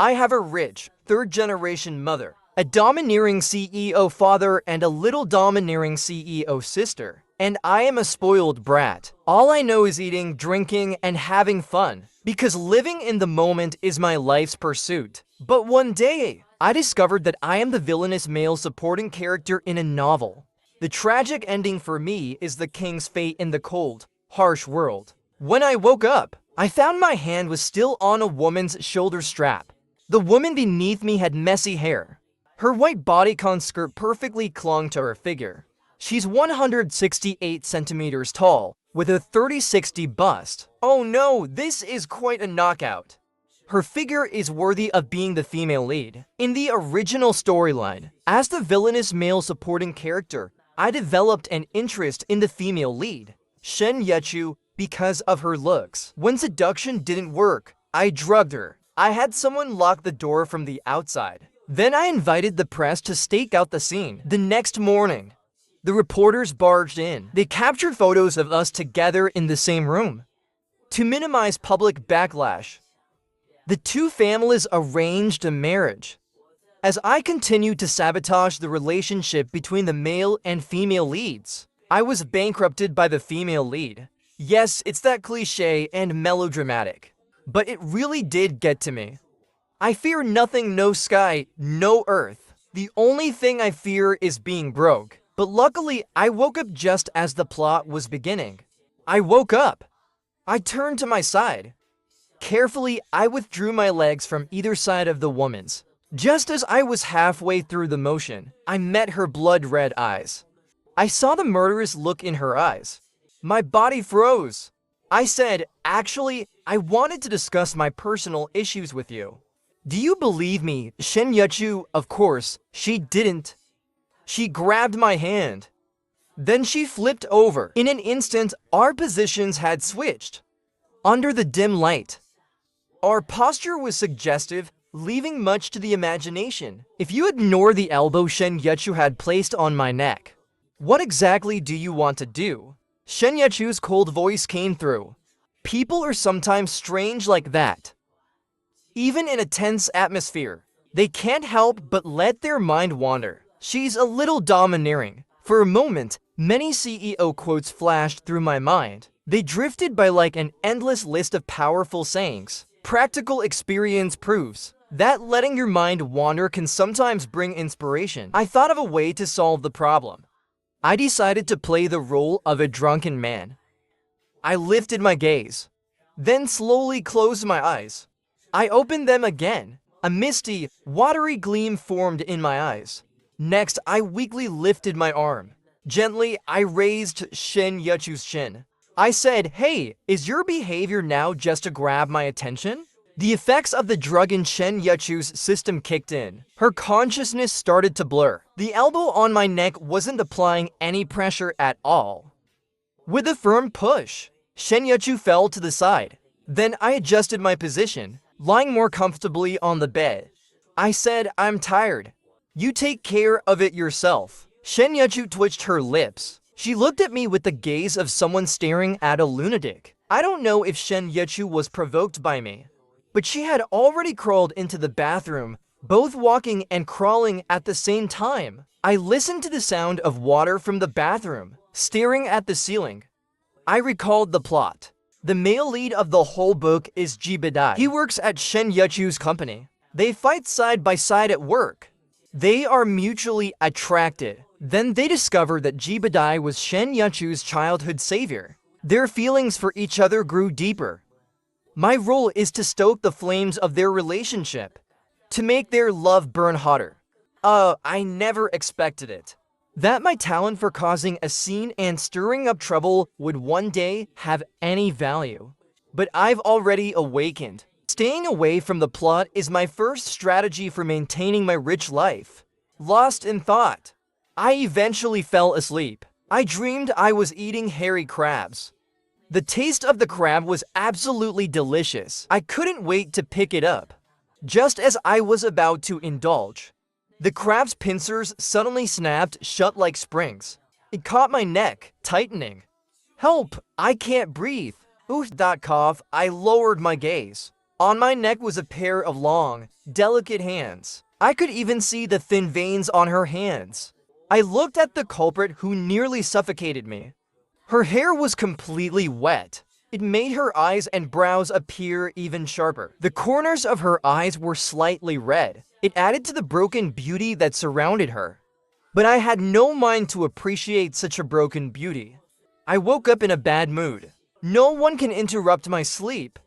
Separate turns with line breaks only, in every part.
I have a rich, third-generation mother, a domineering CEO father, and a little domineering CEO sister. And I am a spoiled brat. All I know is eating, drinking, and having fun, because living in the moment is my life's pursuit. But one day, I discovered that I am the villainous male supporting character in a novel. The tragic ending for me is the king's fate in the cold, harsh world. When I woke up, I found my hand was still on a woman's shoulder strap. The woman beneath me had messy hair. Her white bodycon skirt perfectly clung to her figure. She's 168 centimeters tall, with a 30-60 bust. Oh no, this is quite a knockout. Her figure is worthy of being the female lead. In the original storyline, as the villainous male supporting character, I developed an interest in the female lead, Shen Yechu, because of her looks. When seduction didn't work, I drugged her. I had someone lock the door from the outside. Then I invited the press to stake out the scene. The next morning, the reporters barged in. They captured photos of us together in the same room. To minimize public backlash, the two families arranged a marriage. As I continued to sabotage the relationship between the male and female leads, I was bankrupted by the female lead. Yes, it's that cliche and melodramatic, but it really did get to me. I fear nothing, no sky, no earth. The only thing I fear is being broke. But luckily, I woke up just as the plot was beginning. I woke up. I turned to my side. Carefully, I withdrew my legs from either side of the woman's. Just as I was halfway through the motion, I met her blood-red eyes. I saw the murderous look in her eyes. My body froze. I said, actually, I wanted to discuss my personal issues with you. Do you believe me, Shen Yechu? Of course, she didn't. She grabbed my hand. Then she flipped over. In an instant, our positions had switched. Under the dim light, our posture was suggestive, leaving much to the imagination. If you ignore the elbow Shen Yechu had placed on my neck, what exactly do you want to do? Shen Yechu's cold voice came through. People are sometimes strange like that. Even in a tense atmosphere, they can't help but let their mind wander. She's a little domineering. For a moment, many CEO quotes flashed through my mind. They drifted by like an endless list of powerful sayings. Practical experience proves that letting your mind wander can sometimes bring inspiration. I thought of a way to solve the problem. I decided to play the role of a drunken man. I lifted my gaze, then slowly closed my eyes. I opened them again. A misty, watery gleam formed in my eyes. Next, I weakly lifted my arm. Gently, I raised Shen Yechu's chin. I said, hey, is your behavior now just to grab my attention? The effects of the drug in Shen Yechu's system kicked in. Her consciousness started to blur. The elbow on my neck wasn't applying any pressure at all. With a firm push, Shen Yechu fell to the side. Then I adjusted my position, lying more comfortably on the bed. I said, I'm tired. You take care of it yourself. Shen Yechu twitched her lips. She looked at me with the gaze of someone staring at a lunatic. I don't know if Shen Yechu was provoked by me, but she had already crawled into the bathroom, both walking and crawling at the same time. I listened to the sound of water from the bathroom, staring at the ceiling. I recalled the plot. The male lead of the whole book is Jibadai. He works at Shen Yechu's company. They fight side by side at work. They are mutually attracted. Then they discover that Jibadai was Shen Yechu's childhood savior. Their feelings for each other grew deeper. My role is to stoke the flames of their relationship, to make their love burn hotter. I never expected it. That my talent for causing a scene and stirring up trouble would one day have any value. But I've already awakened. Staying away from the plot is my first strategy for maintaining my rich life. Lost in thought, I eventually fell asleep. I dreamed I was eating hairy crabs. The taste of the crab was absolutely delicious. I couldn't wait to pick it up. Just as I was about to indulge, the crab's pincers suddenly snapped shut like springs. It caught my neck, tightening. Help! I can't breathe. Cough. I lowered my gaze. On my neck was a pair of long, delicate hands. I could even see the thin veins on her hands. I looked at the culprit who nearly suffocated me. Her hair was completely wet. It made her eyes and brows appear even sharper. The corners of her eyes were slightly red. It added to the broken beauty that surrounded her. But I had no mind to appreciate such a broken beauty. I woke up in a bad mood. No one can interrupt my sleep.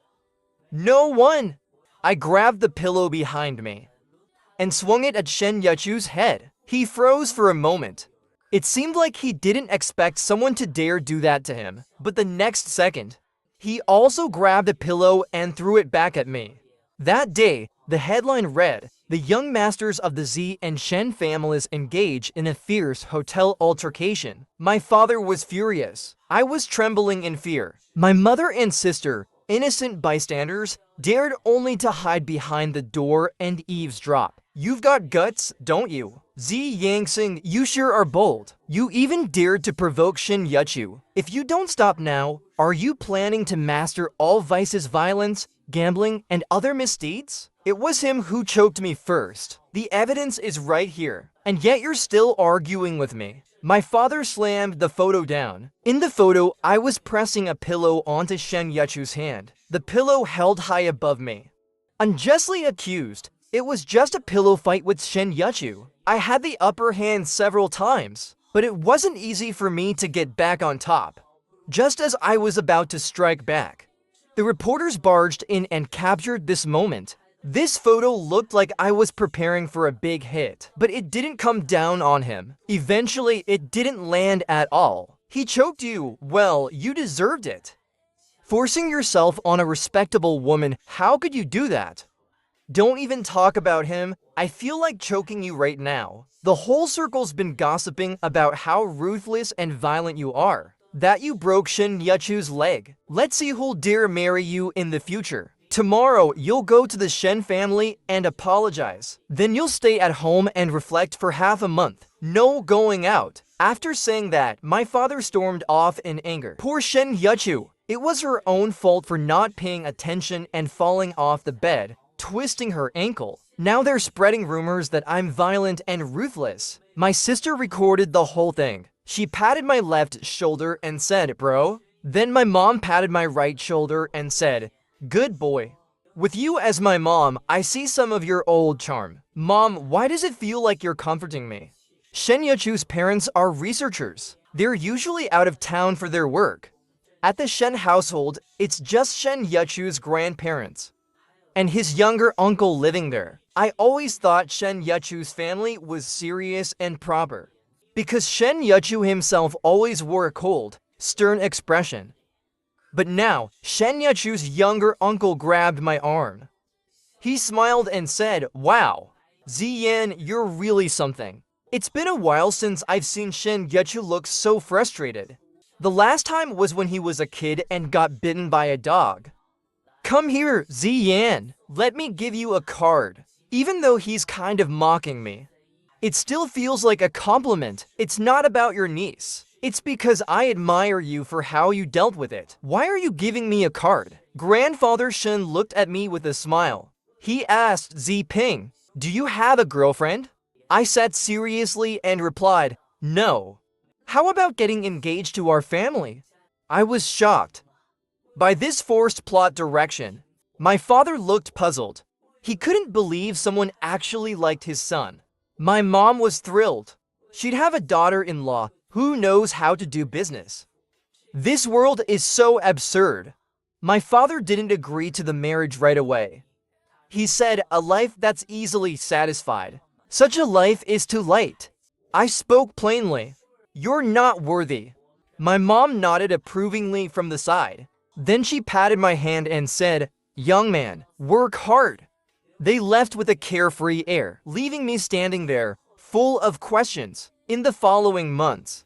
No one! I grabbed the pillow behind me and swung it at Shen Yachu's head. He froze for a moment. It seemed like he didn't expect someone to dare do that to him, but the next second, he also grabbed a pillow and threw it back at me. That day, the headline read, "The young masters of the Z and Shen families engage in a fierce hotel altercation." My father was furious. I was trembling in fear. My mother and sister, innocent bystanders, dared only to hide behind the door and eavesdrop. You've got guts, don't you? Z Yangsing, you sure are bold. You even dared to provoke Shen Yachu. If you don't stop now, are you planning to master all vices, violence, gambling, and other misdeeds? It was him who choked me first. The evidence is right here. And yet you're still arguing with me. My father slammed the photo down. In the photo, I was pressing a pillow onto Shen Yachu's hand. The pillow held high above me. Unjustly accused, it was just a pillow fight with Shen Yachu. I had the upper hand several times, but it wasn't easy for me to get back on top. Just as I was about to strike back, the reporters barged in and captured this moment. This photo looked like I was preparing for a big hit, but it didn't come down on him. Eventually, it didn't land at all. He choked you. Well, you deserved it. Forcing yourself on a respectable woman, how could you do that? Don't even talk about him. I feel like choking you right now. The whole circle's been gossiping about how ruthless and violent you are. That you broke Shen Yachu's leg. Let's see who'll dare marry you in the future. Tomorrow, you'll go to the Shen family and apologize. Then you'll stay at home and reflect for half a month. No going out. After saying that, my father stormed off in anger. Poor Shen Yachu. It was her own fault for not paying attention and falling off the bed, twisting her ankle. Now they're spreading rumors that I'm violent and ruthless. My sister recorded the whole thing. She patted my left shoulder and said, "Bro." Then my mom patted my right shoulder and said, "Good boy." With you as my mom, I see some of your old charm. Mom, why does it feel like you're comforting me? Shen Yachu's parents are researchers. They're usually out of town for their work. At the Shen household, it's just Shen Yachu's grandparents and his younger uncle living there. I always thought Shen Yachu's family was serious and proper, because Shen Yachu himself always wore a cold, stern expression. But now, Shen Yachu's younger uncle grabbed my arm. He smiled and said, "Wow, Ziyan, you're really something." It's been a while since I've seen Shen Yachu look so frustrated. The last time was when he was a kid and got bitten by a dog. "Come here, Ziyan. Let me give you a card." Even though he's kind of mocking me, it still feels like a compliment. It's not about your niece. It's because I admire you for how you dealt with it. Why are you giving me a card? Grandfather Shen looked at me with a smile. He asked Zi Ping, "Do you have a girlfriend?" I sat seriously and replied, "No." "How about getting engaged to our family?" I was shocked by this forced plot direction. My father looked puzzled. He couldn't believe someone actually liked his son. My mom was thrilled. She'd have a daughter-in-law who knows how to do business. This world is so absurd. My father didn't agree to the marriage right away. He said, "A life that's easily satisfied. Such a life is too light." I spoke plainly. "You're not worthy." My mom nodded approvingly from the side. Then she patted my hand and said, "Young man, work hard." They left with a carefree air, leaving me standing there, full of questions. In the following months,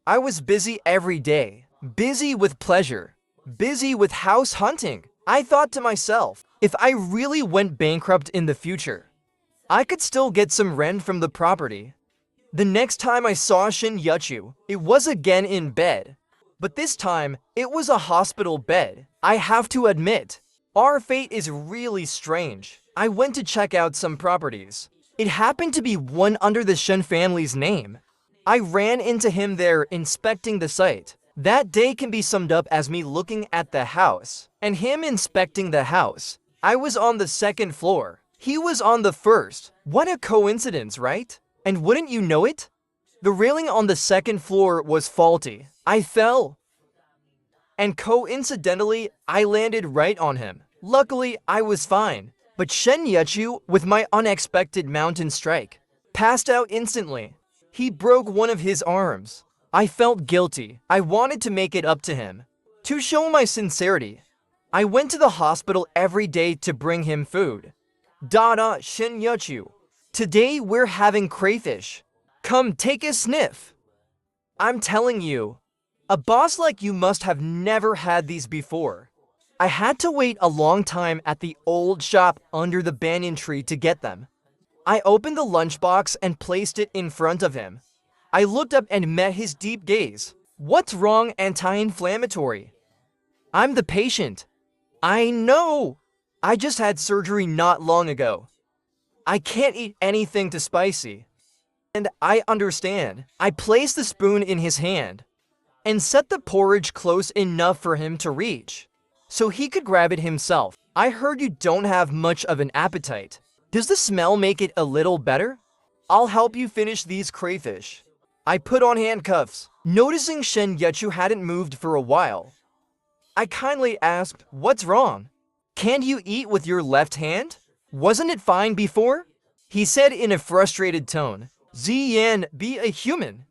I was busy every day, busy with pleasure, busy with house hunting. I thought to myself, if I really went bankrupt in the future, I could still get some rent from the property. The next time I saw Shen Yachu, it was again in bed. But this time, it was a hospital bed. I have to admit, Our fate is really strange. I went to check out some properties. It happened to be one under the Shen family's name. I ran into him there inspecting the site. That day can be summed up as me looking at the house, and him inspecting the house. I was on the second floor. He was on the first. What a coincidence, right? And wouldn't you know it? The railing on the second floor was faulty. I fell. And coincidentally, I landed right on him. Luckily, I was fine. But Shen Yechu, with my unexpected mountain strike, passed out instantly. He broke one of his arms. I felt guilty. I wanted to make it up to him. To show my sincerity, I went to the hospital every day to bring him food. Dada Shen Yechu. Today we're having crayfish. Come take a sniff. I'm telling you, a boss like you must have never had these before. I had to wait a long time at the old shop under the banyan tree to get them. I opened the lunchbox and placed it in front of him. I looked up and met his deep gaze. What's wrong, anti-inflammatory? I'm the patient. I know. I just had surgery not long ago. I can't eat anything too spicy. And I understand. I placed the spoon in his hand and set the porridge close enough for him to reach, so he could grab it himself. I heard you don't have much of an appetite. Does the smell make it a little better? I'll help you finish these crayfish. I put on handcuffs. Noticing Shen Yechu hadn't moved for a while, I kindly asked, what's wrong? Can't you eat with your left hand? Wasn't it fine before? He said in a frustrated tone, Ziyan, be a human.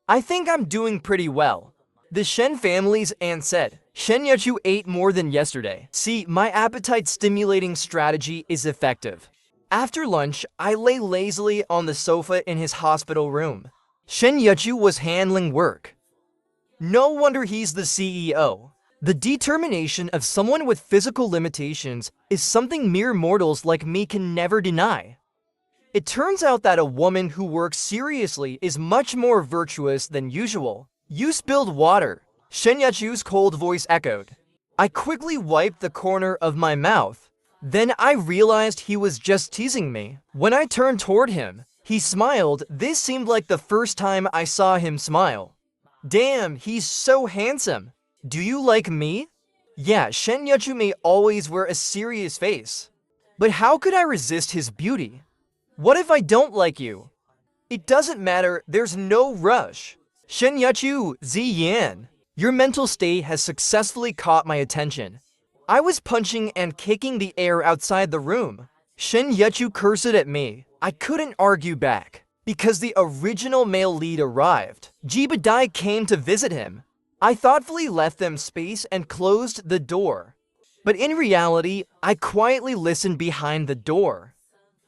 I think I'm doing pretty well. The Shen family's aunt said, Shen Yechu ate more than yesterday. See, my appetite-stimulating strategy is effective. After lunch, I lay lazily on the sofa in his hospital room. Shen Yechu was handling work. No wonder he's the CEO. The determination of someone with physical limitations is something mere mortals like me can never deny. It turns out that a woman who works seriously is much more virtuous than usual. You spilled water, Shen Yechu's cold voice echoed. I quickly wiped the corner of my mouth. Then I realized he was just teasing me. When I turned toward him, he smiled. This seemed like the first time I saw him smile. Damn, he's so handsome. Do you like me? Yeah, Shen Yechu may always wear a serious face. But how could I resist his beauty? What if I don't like you? It doesn't matter, there's no rush. Shen Yechu, Ziyan, your mental state has successfully caught my attention. I was punching and kicking the air outside the room. Shen Yechu cursed at me. I couldn't argue back, because the original male lead arrived. Jibadai came to visit him. I thoughtfully left them space and closed the door. But in reality, I quietly listened behind the door.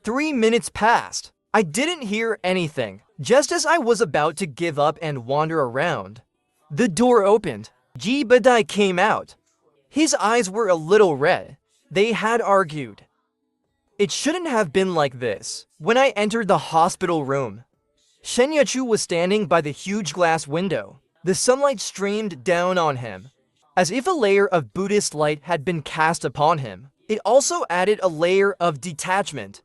3 minutes passed. I didn't hear anything. Just as I was about to give up and wander around, the door opened. Jibadai came out. His eyes were a little red. They had argued. It shouldn't have been like this. When I entered the hospital room, Shen Yechu was standing by the huge glass window. The sunlight streamed down on him, as if a layer of Buddhist light had been cast upon him. It also added a layer of detachment.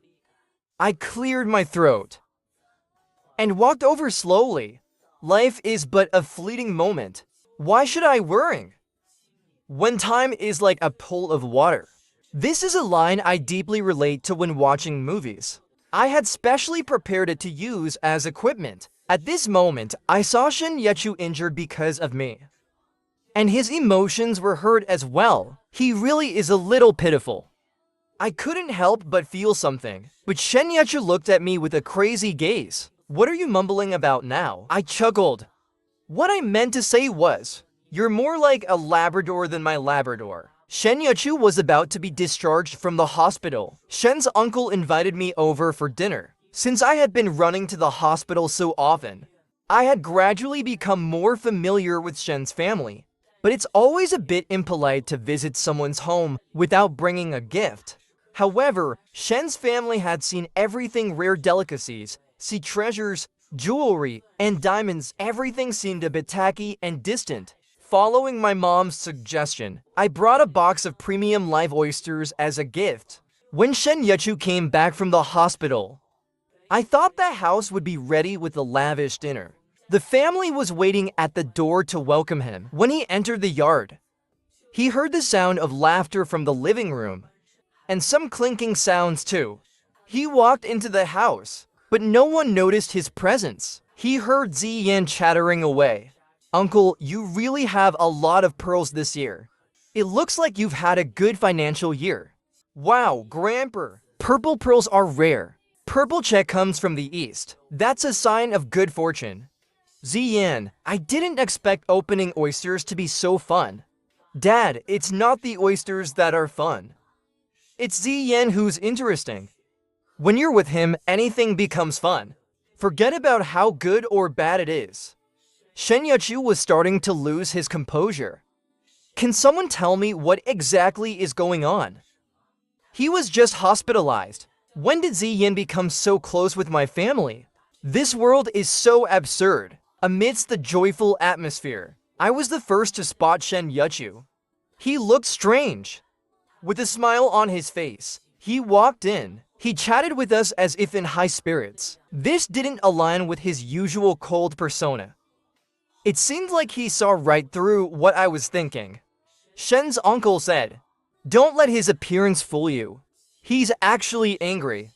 I cleared my throat and walked over slowly. Life is but a fleeting moment. Why should I worry when time is like a pool of water? This is a line I deeply relate to when watching movies. I had specially prepared it to use as equipment. At this moment, I saw Shen Yechu injured because of me, and his emotions were hurt as well. He really is a little pitiful. I couldn't help but feel something, but Shen Yechu looked at me with a crazy gaze. What are you mumbling about now? I chuckled. What I meant to say was, you're more like a Labrador than my Labrador. Shen Yechu was about to be discharged from the hospital. Shen's uncle invited me over for dinner. Since I had been running to the hospital so often, I had gradually become more familiar with Shen's family. But it's always a bit impolite to visit someone's home without bringing a gift. However, Shen's family had seen everything: rare delicacies, sea treasures, jewelry, and diamonds. Everything seemed a bit tacky and distant. Following my mom's suggestion, I brought a box of premium live oysters as a gift. When Shen Yachu came back from the hospital, I thought the house would be ready with a lavish dinner. The family was waiting at the door to welcome him. When he entered the yard, he heard the sound of laughter from the living room, and some clinking sounds too. He walked into the house, but no one noticed his presence. He heard Ziyan chattering away. Uncle, you really have a lot of pearls this year. It looks like you've had a good financial year. Wow, Grandpa, purple pearls are rare. Purple check comes from the east. That's a sign of good fortune. Ziyan, I didn't expect opening oysters to be so fun. Dad, it's not the oysters that are fun. It's Ziyan who's interesting. When you're with him, anything becomes fun. Forget about how good or bad it is. Shen Yachu was starting to lose his composure. Can someone tell me what exactly is going on? He was just hospitalized. When did Ziyan become so close with my family? This world is so absurd. Amidst the joyful atmosphere, I was the first to spot Shen Yachu. He looked strange. With a smile on his face, he walked in. He chatted with us as if in high spirits. This didn't align with his usual cold persona. It seemed like he saw right through what I was thinking. Shen's uncle said, "Don't let his appearance fool you. He's actually angry."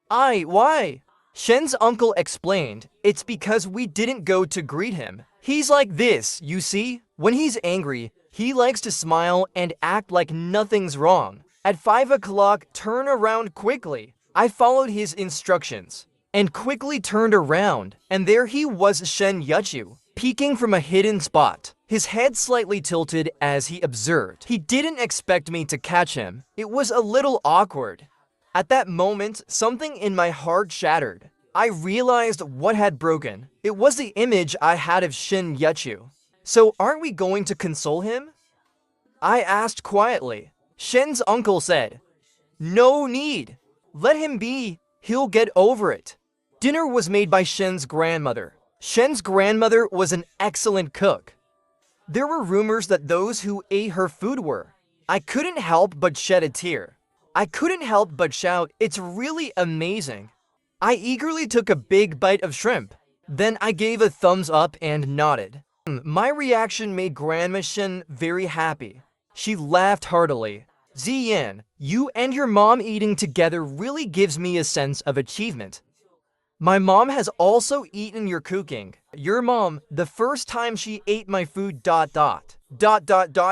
Why? Shen's uncle explained, "It's because we didn't go to greet him. He's like this, you see? When he's angry, he likes to smile and act like nothing's wrong. At 5 o'clock, turn around quickly." I followed his instructions and quickly turned around, and there he was, Shen Yachu, peeking from a hidden spot. His head slightly tilted as he observed. He didn't expect me to catch him. It was a little awkward. At that moment, something in my heart shattered. I realized what had broken. It was the image I had of Shen Yachu. "So aren't we going to console him?" I asked quietly. Shen's uncle said, "No need. Let him be. He'll get over it." Dinner was made by Shen's grandmother. Shen's grandmother was an excellent cook. There were rumors that those who ate her food were. I couldn't help but shed a tear. I couldn't help but shout, "It's really amazing." I eagerly took a big bite of shrimp. Then I gave a thumbs up and nodded. My reaction made Grandma Shen very happy. She laughed heartily. "Ziyan, you and your mom eating together really gives me a sense of achievement. My mom has also eaten your cooking. Your mom, the first time she ate my food ...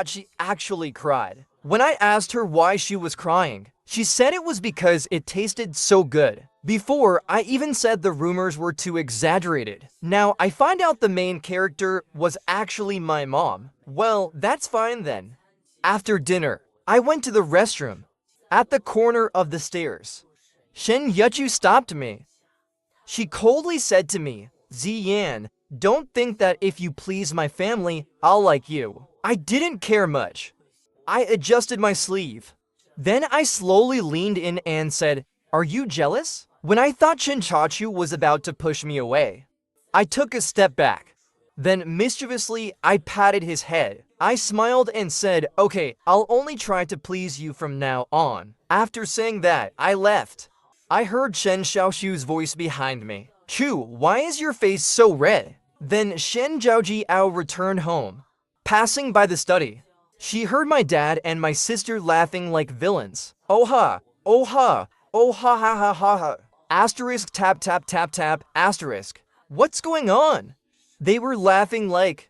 She actually cried. When I asked her why she was crying, she said it was because it tasted so good. Before, I even said the rumors were too exaggerated. Now, I find out the main character was actually my mom. Well, that's fine then." After dinner, I went to the restroom. At the corner of the stairs, Shen Yachu stopped me. She coldly said to me, "Ziyan, don't think that if you please my family, I'll like you." I didn't care much. I adjusted my sleeve. Then I slowly leaned in and said, "Are you jealous?" When I thought Shen Yachu was about to push me away, I took a step back. Then mischievously, I patted his head. I smiled and said, "Okay, I'll only try to please you from now on." After saying that, I left. I heard Shen Xiaoxu's voice behind me. "Chu, why is your face so red?" Then Shen Zhaojiao returned home. Passing by the study, she heard my dad and my sister laughing like villains. "Oh ha, oh ha, oh ha ha ha ha ha. Asterisk tap tap tap tap, asterisk. What's going on?" They were laughing like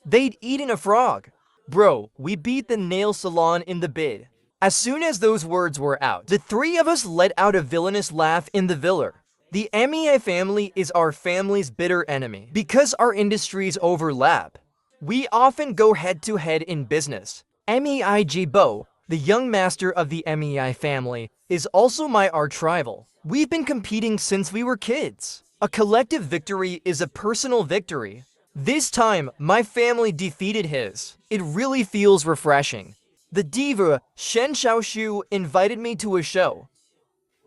they'd eaten a frog. "Bro, we beat the nail salon in the bid." As soon as those words were out, the three of us let out a villainous laugh in the villa. The MEI family is our family's bitter enemy. Because our industries overlap, we often go head-to-head in business. MEI Jibo, the young master of the MEI family, is also my arch-rival. We've been competing since we were kids. A collective victory is a personal victory. This time, my family defeated his. It really feels refreshing. The diva, Shen Xiaoxu, invited me to a show.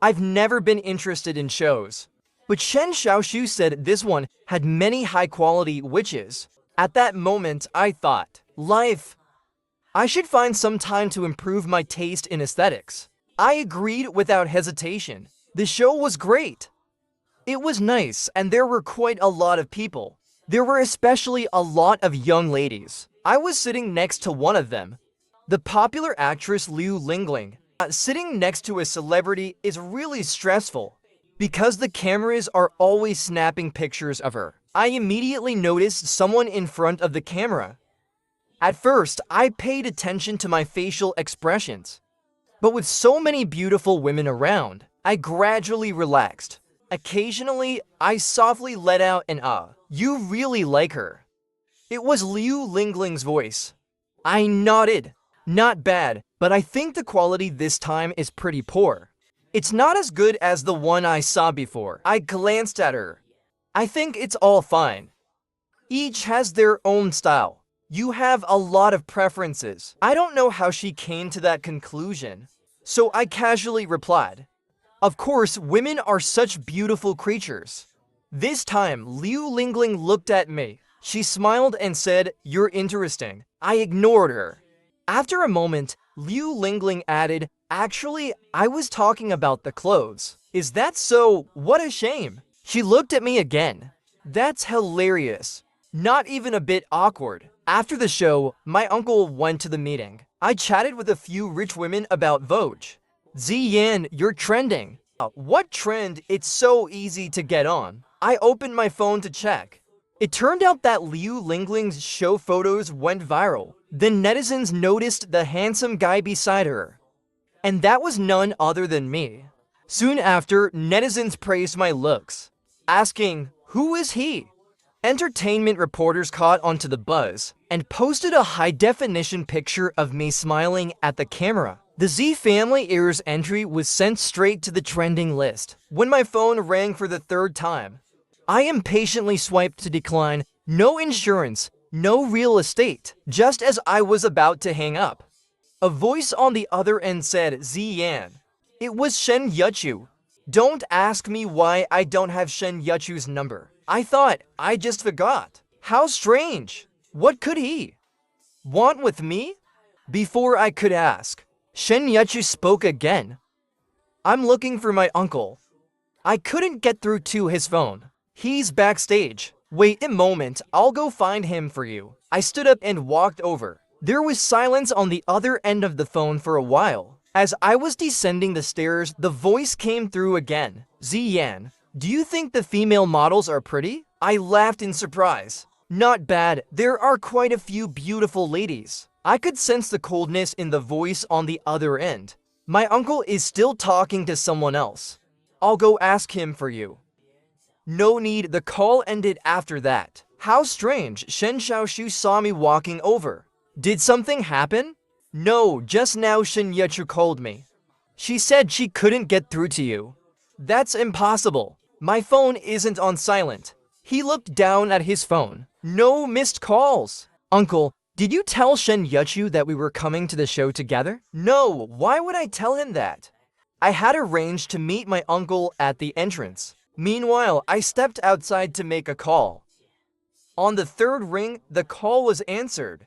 I've never been interested in shows, but Shen Xiaoxu said this one had many high-quality witches. At that moment, I thought, life. I should find some time to improve my taste in aesthetics. I agreed without hesitation. The show was great. It was nice, and there were quite a lot of people. There were especially a lot of young ladies. I was sitting next to one of them, the popular actress Liu Lingling. Sitting next to a celebrity is really stressful because the cameras are always snapping pictures of her. I immediately noticed someone in front of the camera. At first, I paid attention to my facial expressions, but with so many beautiful women around, I gradually relaxed. Occasionally, I softly let out an "You really like her." It was Liu Lingling's voice. I nodded. Not bad, but I think the quality this time is pretty poor. It's not as good as the one I saw before. I glanced at her. I think it's all fine. Each has their own style. You have a lot of preferences. I don't know how she came to that conclusion, so I casually replied, "Of course, women are such beautiful creatures." This time, Liu Lingling looked at me. She smiled and said, "You're interesting." I ignored her. After a moment, Liu Lingling added, "Actually, I was talking about the clothes." "Is that so? What a shame." She looked at me again. "That's hilarious." Not even a bit awkward. After the show, my uncle went to the meeting. I chatted with a few rich women about Vogue. "Ziyan, you're trending." "What trend? It's so easy to get on." I opened my phone to check. It turned out that Liu Lingling's show photos went viral. Then netizens noticed the handsome guy beside her. And that was none other than me. Soon after, netizens praised my looks, asking, "Who is he?" Entertainment reporters caught onto the buzz and posted a high-definition picture of me smiling at the camera. The Z Family Ears entry was sent straight to the trending list. When my phone rang for the third time, I impatiently swiped to decline. No insurance, no real estate. Just as I was about to hang up, a voice on the other end said, "Ziyan." It was Shen Yuchu. Don't ask me why I don't have Shen Yuchu's number. I thought I just forgot. How strange. What could he want with me? Before I could ask, Shen Yuchu spoke again. "I'm looking for my uncle." I couldn't get through to his phone. "He's backstage." "Wait a moment, I'll go find him for you." I stood up and walked over. There was silence on the other end of the phone for a while. As I was descending the stairs, the voice came through again. "Ziyan, do you think the female models are pretty?" I laughed in surprise. "Not bad, there are quite a few beautiful ladies." I could sense the coldness in the voice on the other end. "My uncle is still talking to someone else. I'll go ask him for you." No need, the call ended after that. How strange, Shen Xiaoshu saw me walking over. Did something happen? No, just now Shen Yechu called me. She said she couldn't get through to you. That's impossible. My phone isn't on silent. He looked down at his phone. No missed calls. Uncle, did you tell Shen Yechu that we were coming to the show together? No, why would I tell him that? I had arranged to meet my uncle at the entrance. Meanwhile, I stepped outside to make a call. On the third ring, the call was answered.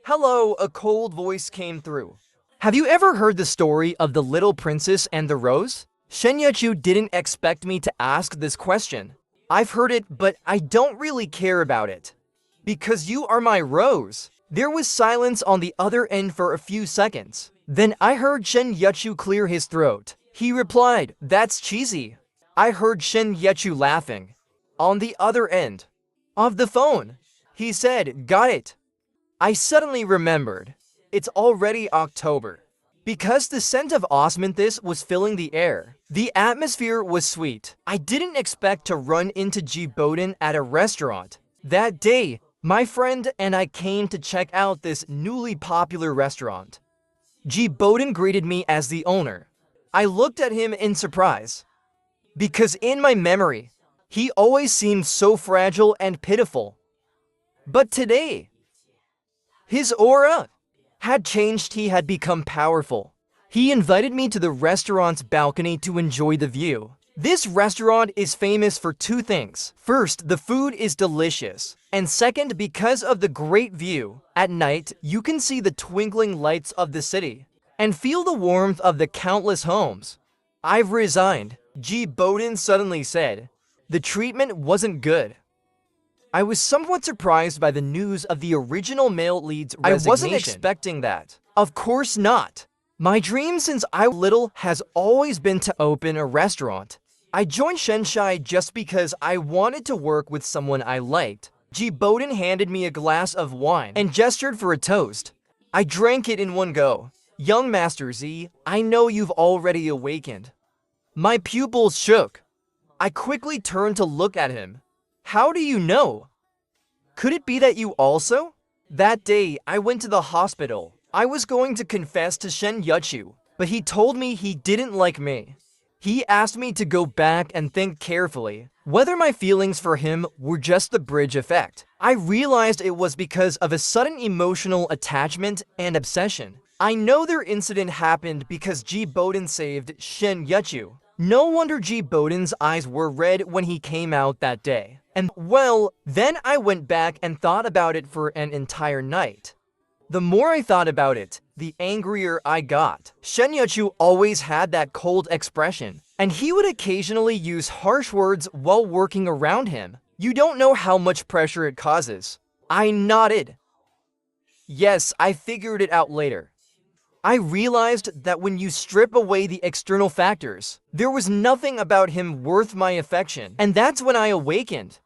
"Hello," a cold voice came through. "Have you ever heard the story of the little princess and the rose?" Shen Yechu didn't expect me to ask this question. "I've heard it, but I don't really care about it. Because you are my rose." There was silence on the other end for a few seconds. Then I heard Shen Yechu clear his throat. He replied, "That's cheesy." I heard Shen Yechu laughing. On the other end of the phone, he said, "Got it." I suddenly remembered. It's already October. Because the scent of osmanthus was filling the air, the atmosphere was sweet. I didn't expect to run into Ji Bowden at a restaurant. That day, my friend and I came to check out this newly popular restaurant. Ji Bowden greeted me as the owner. I looked at him in surprise. Because in my memory, he always seemed so fragile and pitiful. But today, his aura had changed. He had become powerful. He invited me to the restaurant's balcony to enjoy the view. This restaurant is famous for two things. First, the food is delicious. And second, because of the great view. At night, you can see the twinkling lights of the city and feel the warmth of the countless homes. I've resigned, G. Bowden suddenly said. The treatment wasn't good. I was somewhat surprised by the news of the original male lead's resignation. I wasn't expecting that. Of course not. My dream since I was little has always been to open a restaurant. I joined Shenshai just because I wanted to work with someone I liked. G. Bowden handed me a glass of wine and gestured for a toast. I drank it in one go. Young Master Z, I know you've already awakened. My pupils shook. I quickly turned to look at him. How do you know? Could it be that you also? That day, I went to the hospital. I was going to confess to Shen Yuchu, but he told me he didn't like me. He asked me to go back and think carefully whether my feelings for him were just the bridge effect. I realized it was because of a sudden emotional attachment and obsession. I know their incident happened because G. Bowden saved Shen Yuchu. No wonder G. Bowden's eyes were red when he came out that day. And well, then I went back and thought about it for an entire night. The more I thought about it, the angrier I got. Shen Yuchu always had that cold expression, and he would occasionally use harsh words while working around him. You don't know how much pressure it causes. I nodded. Yes, I figured it out later. I realized that when you strip away the external factors, there was nothing about him worth my affection, and that's when I awakened.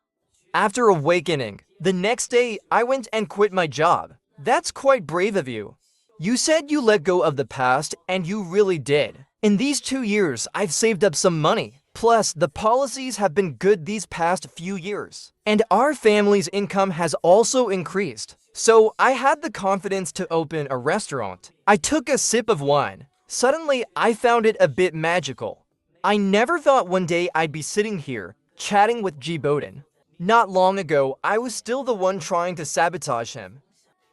After awakening, the next day I went and quit my job. That's quite brave of you. You said you let go of the past, and you really did. In these 2 years, I've saved up some money. Plus, the policies have been good these past few years. And our family's income has also increased. So, I had the confidence to open a restaurant. I took a sip of wine. Suddenly, I found it a bit magical. I never thought one day I'd be sitting here, chatting with G. Bowden. Not long ago, I was still the one trying to sabotage him.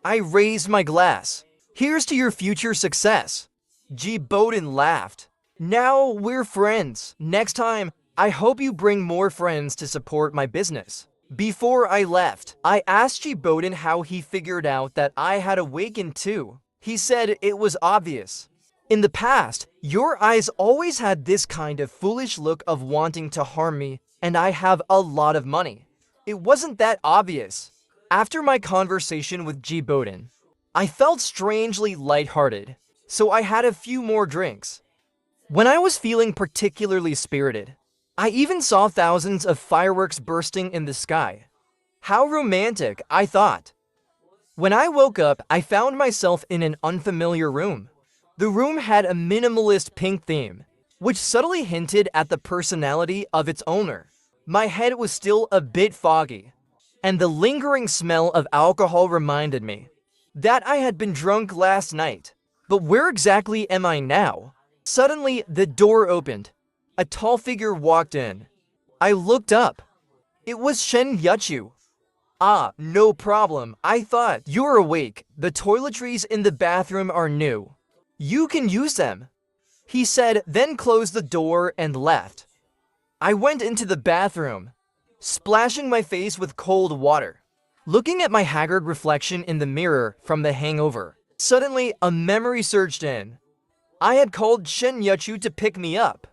I raised my glass. Here's to your future success. G. Bowden laughed. Now we're friends. Next time, I hope you bring more friends to support my business. Before I left, I asked G. Bowden how he figured out that I had awakened too. He said it was obvious. In the past, your eyes always had this kind of foolish look of wanting to harm me, and I have a lot of money. It wasn't that obvious. After my conversation with G. Bowden, I felt strangely lighthearted, so I had a few more drinks. When I was feeling particularly spirited, I even saw thousands of fireworks bursting in the sky. How romantic, I thought. When I woke up, I found myself in an unfamiliar room. The room had a minimalist pink theme, which subtly hinted at the personality of its owner. My head was still a bit foggy, and the lingering smell of alcohol reminded me that I had been drunk last night. But where exactly am I now? Suddenly, the door opened. A tall figure walked in. I looked up. It was Shen Yuchu. Ah, no problem. I thought. You're awake. The toiletries in the bathroom are new. You can use them, he said, then closed the door and left. I went into the bathroom, splashing my face with cold water, looking at my haggard reflection in the mirror from the hangover. Suddenly, a memory surged in. I had called Shen Yuchu to pick me up.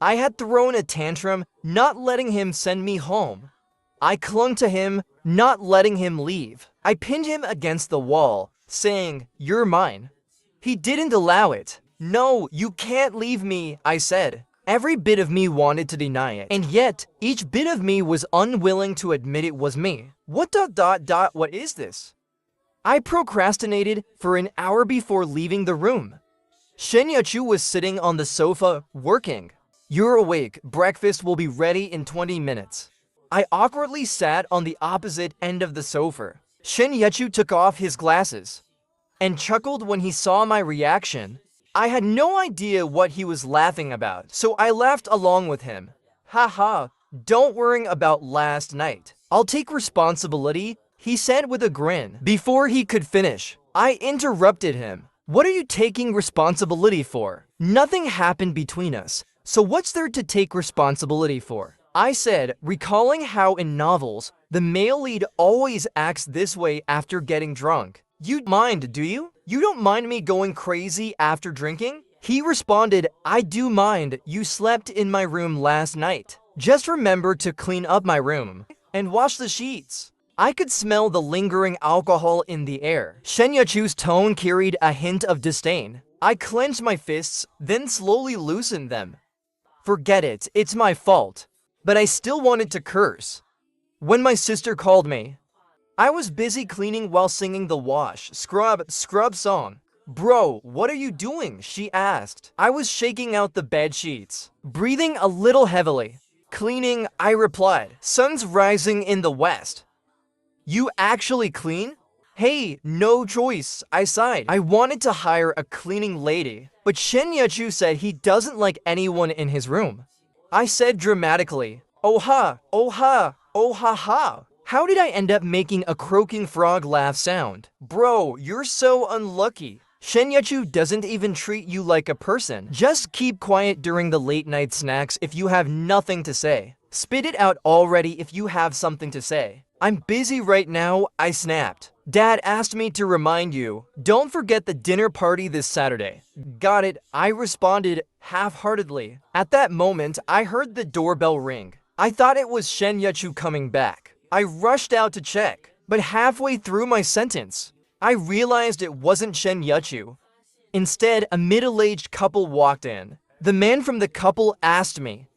I had thrown a tantrum, not letting him send me home. I clung to him, not letting him leave. I pinned him against the wall, saying, "You're mine." He didn't allow it. "No, you can't leave me," I said. Every bit of me wanted to deny it, and yet, each bit of me was unwilling to admit it was me. What is this? I procrastinated for an hour before leaving the room. Shen Yuchu was sitting on the sofa, working. "You're awake. Breakfast will be ready in 20 minutes. I awkwardly sat on the opposite end of the sofa. Shen Yuchu took off his glasses and chuckled when he saw my reaction. I had no idea what he was laughing about, so I laughed along with him. "Haha, don't worry about last night. I'll take responsibility," he said with a grin. Before he could finish, I interrupted him. "What are you taking responsibility for? Nothing happened between us, So what's there to take responsibility for? I said, recalling how in novels, the male lead always acts this way after getting drunk. You mind, do you? You don't mind me going crazy after drinking? He responded, I do mind. You slept in my room last night. Just remember to clean up my room and wash the sheets. I could smell the lingering alcohol in the air. Shen Yachu's tone carried a hint of disdain. I clenched my fists, then slowly loosened them. Forget it, it's my fault. But I still wanted to curse. When my sister called me, I was busy cleaning while singing the wash, scrub song. Bro, what are you doing? She asked. I was shaking out the bed sheets, breathing a little heavily. Cleaning, I replied. Sun's rising in the west. You actually clean? Hey, no choice, I sighed. I wanted to hire a cleaning lady, but Shen Yachu said he doesn't like anyone in his room. I said dramatically, oh ha, oh ha, oh ha ha. How did I end up making a croaking frog laugh sound? Bro, you're so unlucky. Shen Yachu doesn't even treat you like a person. Just keep quiet during the late night snacks if you have nothing to say. Spit it out already if you have something to say. I'm busy right now, I snapped. Dad asked me to remind you, don't forget the dinner party this Saturday. Got it, I responded half-heartedly. At that moment, I heard the doorbell ring. I thought it was Shen Yachu coming back. I rushed out to check, but halfway through my sentence, I realized it wasn't Shen Yachu. Instead, a middle-aged couple walked in. The man from the couple asked me,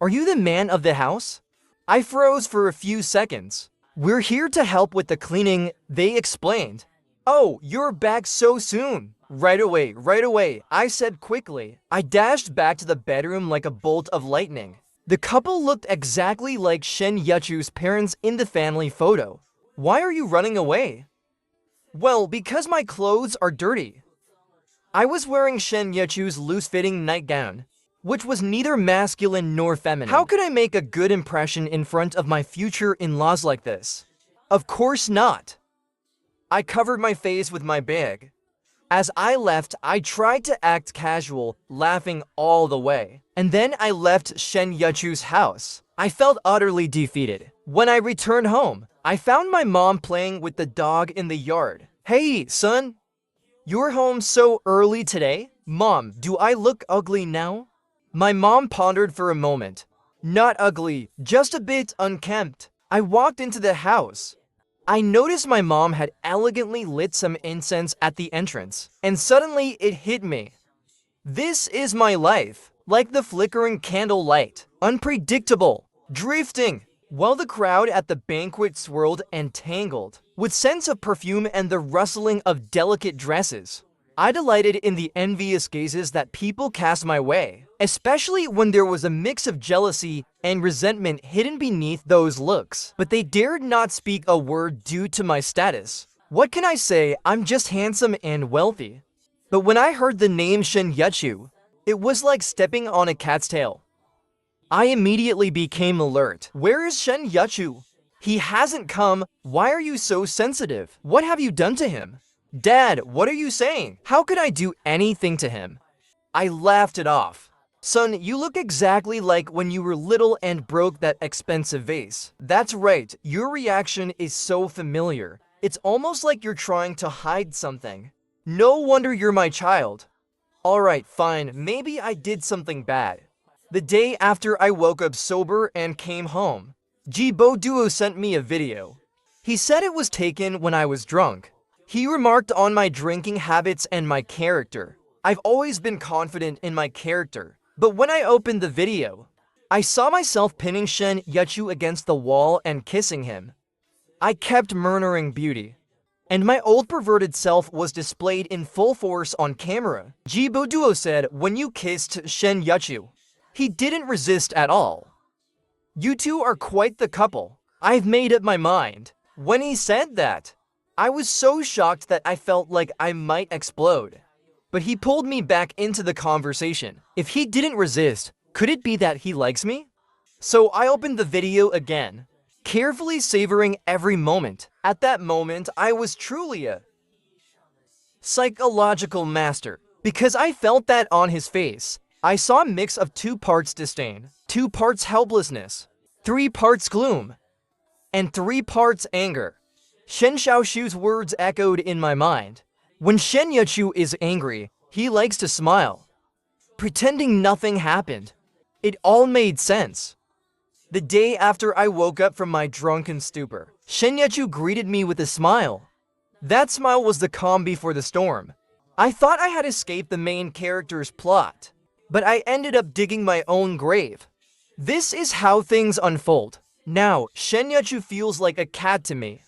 are you the man of the house? I froze for a few seconds. We're here to help with the cleaning, they explained. Oh, you're back so soon. Right away, I said quickly. I dashed back to the bedroom like a bolt of lightning. The couple looked exactly like Shen Yachu's parents in the family photo. Why are you running away? Well, because my clothes are dirty. I was wearing Shen Yachu's loose-fitting nightgown, which was neither masculine nor feminine. How could I make a good impression in front of my future in-laws like this? Of course not. I covered my face with my bag. As I left, I tried to act casual, laughing all the way. And then I left Shen Yachu's house. I felt utterly defeated. When I returned home, I found my mom playing with the dog in the yard. Hey, son, you're home so early today? Mom, do I look ugly now? My mom pondered for a moment. Not ugly, just a bit unkempt. I walked into the house. I noticed my mom had elegantly lit some incense at the entrance, and suddenly it hit me. This is my life, like the flickering candle light, unpredictable, drifting, while the crowd at the banquet swirled and tangled, with scents of perfume and the rustling of delicate dresses. I delighted in the envious gazes that people cast my way, especially when there was a mix of jealousy and resentment hidden beneath those looks. But they dared not speak a word due to my status. What can I say? I'm just handsome and wealthy. But when I heard the name Shen Yachu, it was like stepping on a cat's tail. I immediately became alert. Where is Shen Yachu? He hasn't come. Why are you so sensitive? What have you done to him? Dad, what are you saying? How could I do anything to him? I laughed it off. Son, you look exactly like when you were little and broke that expensive vase. That's right, your reaction is so familiar. It's almost like you're trying to hide something. No wonder you're my child. Alright, fine, maybe I did something bad. The day after I woke up sober and came home, Jibo Duo sent me a video. He said it was taken when I was drunk. He remarked on my drinking habits and my character. I've always been confident in my character, but when I opened the video, I saw myself pinning Shen Yachu against the wall and kissing him. I kept murmuring beauty, and my old perverted self was displayed in full force on camera. Jibo Duo said when you kissed Shen Yachu, he didn't resist at all. You two are quite the couple. I've made up my mind. When he said that, I was so shocked that I felt like I might explode. But he pulled me back into the conversation. If he didn't resist, could it be that he likes me? So I opened the video again, carefully savoring every moment. At that moment, I was truly a psychological master, because I felt that on his face, I saw a mix of 2 parts disdain, 2 parts helplessness, 3 parts gloom, and 3 parts anger. Shen Xiaoshu's words echoed in my mind. When Shen Yachu is angry, he likes to smile, pretending nothing happened. It all made sense. The day after I woke up from my drunken stupor, Shen Yachu greeted me with a smile. That smile was the calm before the storm. I thought I had escaped the main character's plot, but I ended up digging my own grave. This is how things unfold. Now, Shen Yachu feels like a cat to me,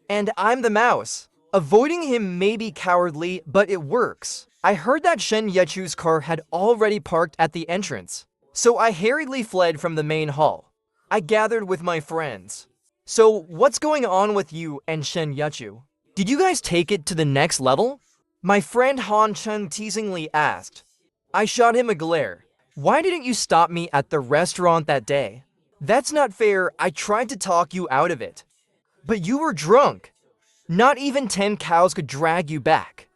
and I'm the mouse. Avoiding him may be cowardly, but it works. I heard that Shen Yachu's car had already parked at the entrance, so I hurriedly fled from the main hall. I gathered with my friends. So, what's going on with you and Shen Yachu? Did you guys take it to the next level? My friend Han Chen teasingly asked. I shot him a glare. Why didn't you stop me at the restaurant that day? That's not fair, I tried to talk you out of it. But you were drunk. Not even 10 cows could drag you back.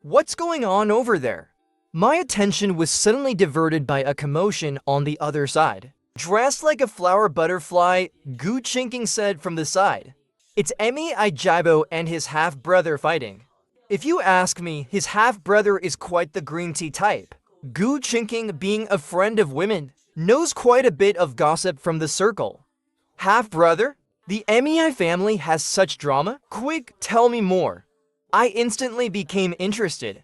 What's going on over there? My attention was suddenly diverted by a commotion on the other side. Dressed like a flower butterfly, Gu Chinking said from the side. It's Emi Ijibo and his half-brother fighting. If you ask me, his half-brother is quite the green tea type. Gu Chinking, being a friend of women, knows quite a bit of gossip from the circle. Half-brother? The Emi family has such drama? Quick, tell me more. I instantly became interested.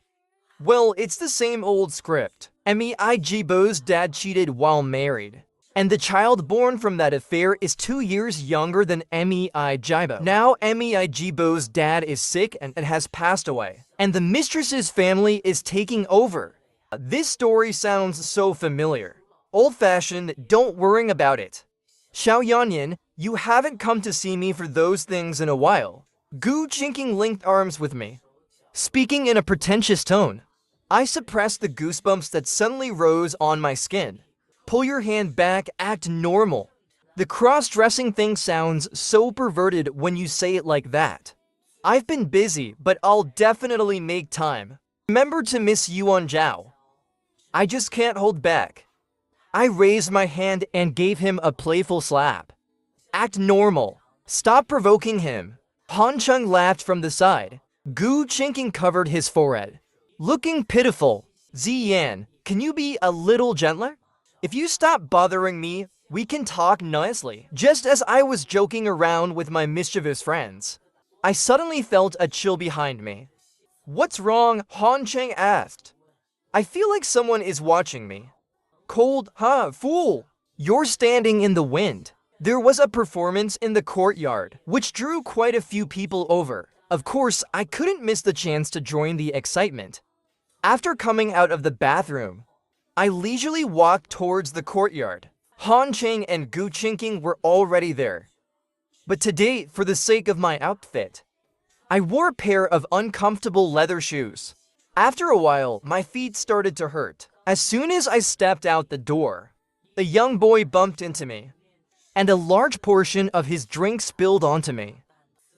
Well, it's the same old script. Emi Ijibo's dad cheated while married, and the child born from that affair is 2 years younger than Emi Ijibo. Now Emi Ijibo's dad is sick and has passed away, and the mistress's family is taking over. This story sounds so familiar. Old-fashioned, don't worry about it. Xiao Yanyan, you haven't come to see me for those things in a while. Gu Chinking linked arms with me, speaking in a pretentious tone. I suppressed the goosebumps that suddenly rose on my skin. Pull your hand back, act normal. The cross-dressing thing sounds so perverted when you say it like that. I've been busy, but I'll definitely make time. Remember to miss Yuan Zhao. I just can't hold back. I raised my hand and gave him a playful slap. Act normal. Stop provoking him. Han Chung laughed from the side. Gu Chinking covered his forehead, looking pitiful. Ziyan, can you be a little gentler? If you stop bothering me, we can talk nicely. Just as I was joking around with my mischievous friends, I suddenly felt a chill behind me. What's wrong? Han Cheng asked. I feel like someone is watching me. Cold, huh, fool? You're standing in the wind. There was a performance in the courtyard, which drew quite a few people over. Of course, I couldn't miss the chance to join the excitement. After coming out of the bathroom, I leisurely walked towards the courtyard. Han Cheng and Gu Chinking were already there. But today, for the sake of my outfit, I wore a pair of uncomfortable leather shoes. After a while, my feet started to hurt. As soon as I stepped out the door, a young boy bumped into me, and a large portion of his drink spilled onto me.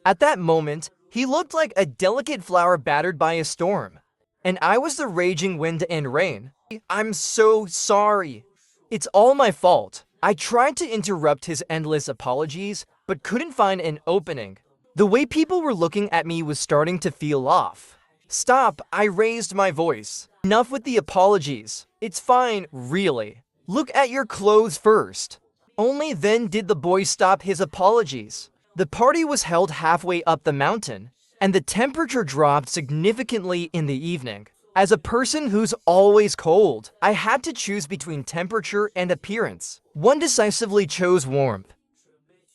At that moment, he looked like a delicate flower battered by a storm, and I was the raging wind and rain. I'm so sorry. It's all my fault. I tried to interrupt his endless apologies, but couldn't find an opening. The way people were looking at me was starting to feel off. Stop, I raised my voice. Enough with the apologies. It's fine, really. Look at your clothes first. Only then did the boy stop his apologies. The party was held halfway up the mountain, and the temperature dropped significantly in the evening. As a person who's always cold, I had to choose between temperature and appearance. One decisively chose warmth.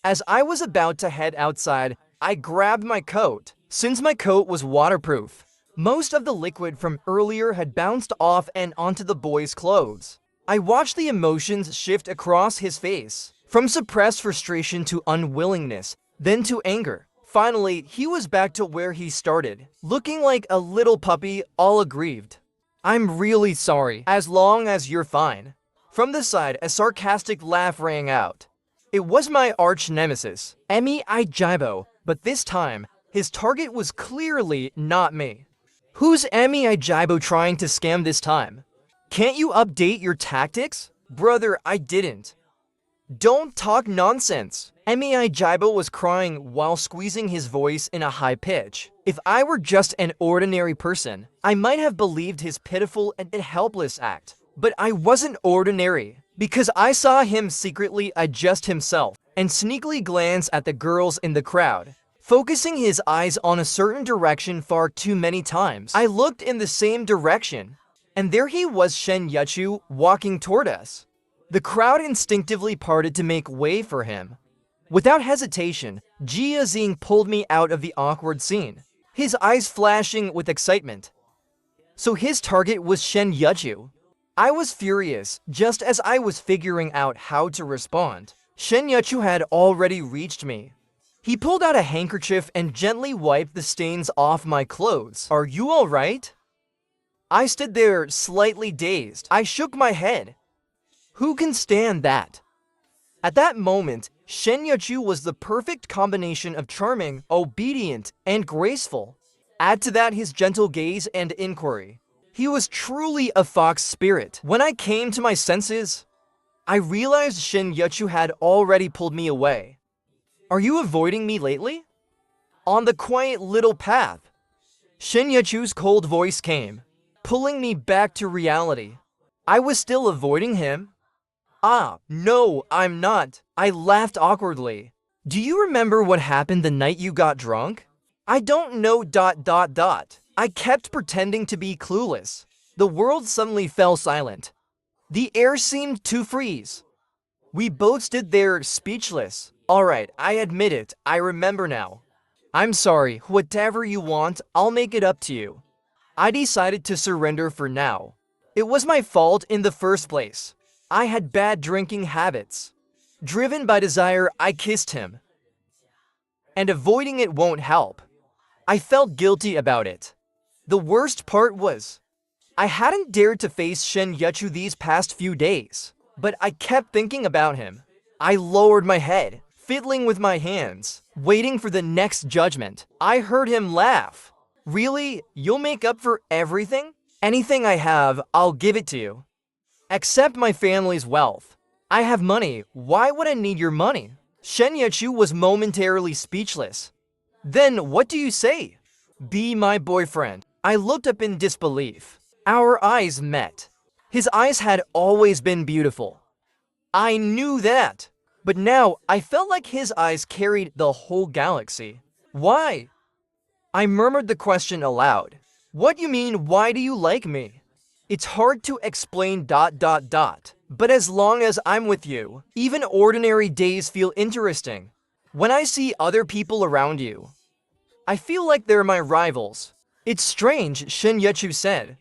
As I was about to head outside, I grabbed my coat. Since my coat was waterproof, most of the liquid from earlier had bounced off and onto the boy's clothes. I watched the emotions shift across his face, from suppressed frustration to unwillingness, then to anger. Finally, he was back to where he started, looking like a little puppy, all aggrieved. I'm really sorry, as long as you're fine. From the side, a sarcastic laugh rang out. It was my arch nemesis, Emi Ijibo, but this time, his target was clearly not me. Who's Emi Ijibo trying to scam this time? Can't you update your tactics? Brother, I didn't. Don't talk nonsense. Mei Jibo was crying while squeezing his voice in a high pitch. If I were just an ordinary person, I might have believed his pitiful and helpless act. But I wasn't ordinary, because I saw him secretly adjust himself and sneakily glance at the girls in the crowd, focusing his eyes on a certain direction far too many times. I looked in the same direction, and there he was, Shen Yachu, walking toward us. The crowd instinctively parted to make way for him. Without hesitation, Jia Xing pulled me out of the awkward scene, his eyes flashing with excitement. So his target was Shen Yachu. I was furious, just as I was figuring out how to respond. Shen Yachu had already reached me. He pulled out a handkerchief and gently wiped the stains off my clothes. Are you alright? I stood there, slightly dazed. I shook my head. Who can stand that? At that moment, Shen Yachu was the perfect combination of charming, obedient, and graceful. Add to that his gentle gaze and inquiry. He was truly a fox spirit. When I came to my senses, I realized Shen Yachu had already pulled me away. Are you avoiding me lately? On the quiet little path. Shen Yachu's cold voice came, pulling me back to reality. I was still avoiding him. Ah, no, I'm not. I laughed awkwardly. Do you remember what happened the night you got drunk? I don't know ... I kept pretending to be clueless. The world suddenly fell silent. The air seemed to freeze. We both stood there, speechless. Alright, I admit it, I remember now. I'm sorry, whatever you want, I'll make it up to you. I decided to surrender for now. It was my fault in the first place. I had bad drinking habits. Driven by desire, I kissed him. And avoiding it won't help. I felt guilty about it. The worst part was, I hadn't dared to face Shen Yachu these past few days, but I kept thinking about him. I lowered my head, fiddling with my hands, waiting for the next judgment. I heard him laugh. Really? You'll make up for everything? Anything I have, I'll give it to you. Except my family's wealth. I have money, why would I need your money? Shen Yachu was momentarily speechless. Then what do you say? Be my boyfriend. I looked up in disbelief. Our eyes met. His eyes had always been beautiful. I knew that. But now I felt like his eyes carried the whole galaxy. Why? I murmured the question aloud. What you mean, why do you like me? It's hard to explain ... But as long as I'm with you, even ordinary days feel interesting. When I see other people around you, I feel like they're my rivals. It's strange, Shen Yachu said.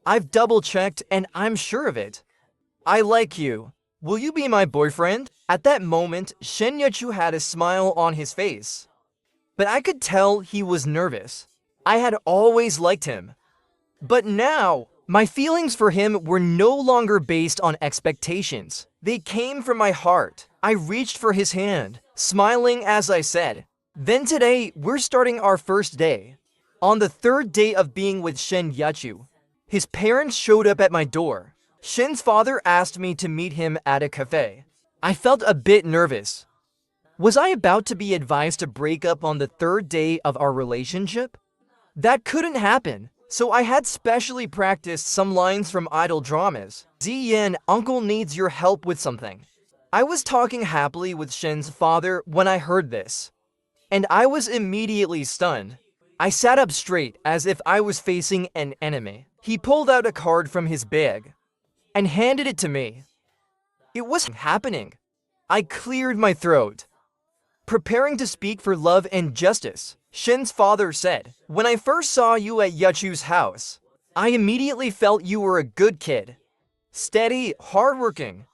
I've double-checked and I'm sure of it. I like you. Will you be my boyfriend? At that moment, Shen Yachu had a smile on his face. But I could tell he was nervous. I had always liked him. But now, my feelings for him were no longer based on expectations. They came from my heart. I reached for his hand, smiling as I said, then today, we're starting our first day. On the third day of being with Shen Yachu, his parents showed up at my door. Shen's father asked me to meet him at a cafe. I felt a bit nervous. Was I about to be advised to break up on the third day of our relationship? That couldn't happen, so I had specially practiced some lines from idol dramas. Ziyan, uncle needs your help with something. I was talking happily with Shen's father when I heard this, and I was immediately stunned. I sat up straight as if I was facing an enemy. He pulled out a card from his bag and handed it to me. It was happening. I cleared my throat, preparing to speak for love and justice. Shen's father said, when I first saw you at Yachu's house, I immediately felt you were a good kid. Steady, hardworking,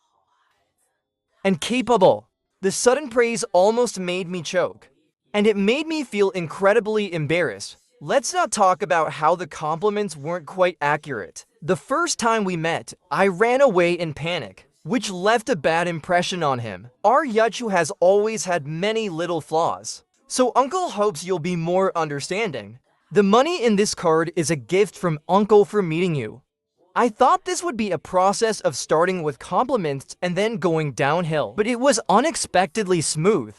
and capable. The sudden praise almost made me choke, and it made me feel incredibly embarrassed. Let's not talk about how the compliments weren't quite accurate. The first time we met, I ran away in panic, which left a bad impression on him. Our Yachu has always had many little flaws, so Uncle hopes you'll be more understanding. The money in this card is a gift from Uncle for meeting you. I thought this would be a process of starting with compliments and then going downhill, but it was unexpectedly smooth.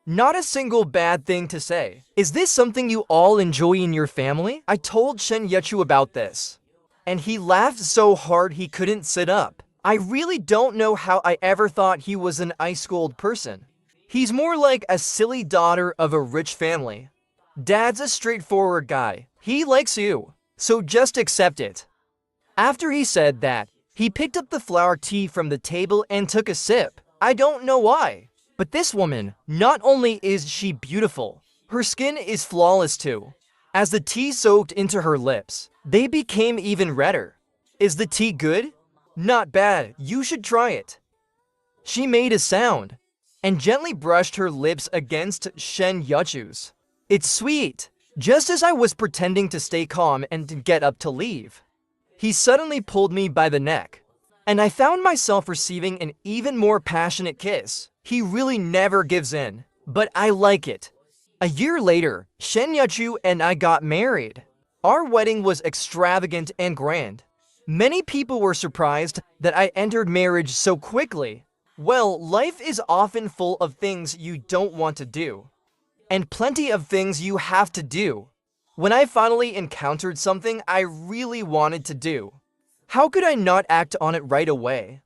Not a single bad thing to say. Is this something you all enjoy in your family? I told Shen Yechu about this, and he laughed so hard he couldn't sit up. I really don't know how I ever thought he was an ice-cold person. He's more like a silly daughter of a rich family. Dad's a straightforward guy. He likes you, so just accept it. After he said that, he picked up the flower tea from the table and took a sip. I don't know why, but this woman, not only is she beautiful, her skin is flawless too. As the tea soaked into her lips, they became even redder. Is the tea good? Not bad, you should try it. She made a sound and gently brushed her lips against Shen Yechu's. It's sweet. Just as I was pretending to stay calm and get up to leave, he suddenly pulled me by the neck, and I found myself receiving an even more passionate kiss. He really never gives in, but I like it. A year later, Shen Yechu and I got married. Our wedding was extravagant and grand. Many people were surprised that I entered marriage so quickly. Well, life is often full of things you don't want to do, and plenty of things you have to do. When I finally encountered something I really wanted to do, how could I not act on it right away?